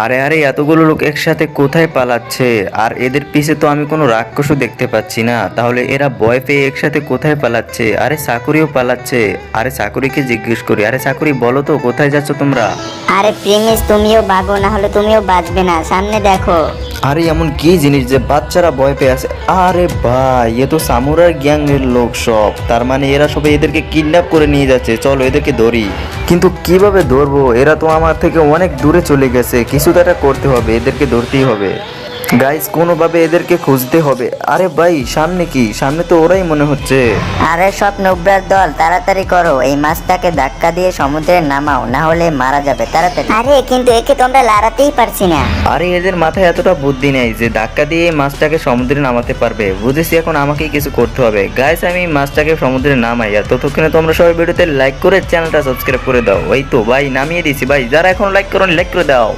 আরে আরে, এতগুলো লোক একসাথে কোথায় পালাচ্ছে? আর এদের পিছে তো আমি কোনো রাক্ষসও দেখতে পাচ্ছি না। তাহলে এরা ভয় পেয়ে একসাথে কোথায় পালাচ্ছে? আরে সাকুরিও পালাচ্ছে। আরে সাকুরিকে জিজ্ঞেস করি, আরে সাকুরি বলো তো কোথায় যাচ্ছ তোমরা? আরে প্রিমিস, তুমিও ভাগো, না হলে তুমিও বাঁচবে না। সামনে দেখো। আরে এমন কি জিনিস যে বাচ্চারা ভয় পেয়ে আছে? আরে ভাই, এ তো সামুরাই গ্যাং এর লোক সব। তার মানে এরা সবাই এদেরকে কিডন্যাপ করে নিয়ে যাচ্ছে। চলো এদেরকে ধরি। কিন্তু কিভাবে ধরবো? এরা তো আমার থেকে অনেক দূরে চলে গেছে। কিছু তো একটা করতে হবে, এদেরকে ধরতেই হবে। গাইস, কোনোভাবে এদেরকে খুঁজতে হবে। আরে ভাই, সামনে কি? সামনে তো ওরাই মনে হচ্ছে। আরে সব নোবরার দল, তাড়াতাড়ি করো, এই মাছটাকে ধাক্কা দিয়ে সমুদ্রে নামাও, না হলে মারা যাবে। তাড়াতাড়ি। আরে কিন্তু একে তো আমরা লড়াতেই পারছি না। আরে এদের মাথায় এতটা বুদ্ধি নেই যে ধাক্কা দিয়ে এই মাছটাকে সমুদ্রে নামাতে পারবে। বুঝেছি, এখন আমাকেই কিছু করতে হবে। গাইস, আমি এই মাছটাকে সমুদ্রে নামাই। আর ততক্ষণে তোমরা সবাই ভিডিওতে লাইক করে চ্যানেলটা সাবস্ক্রাইব করে দাও। ওই তো ভাই, নামিয়ে দিয়েছি ভাই। যারা এখন লাইক করো, লাইক করে দাও।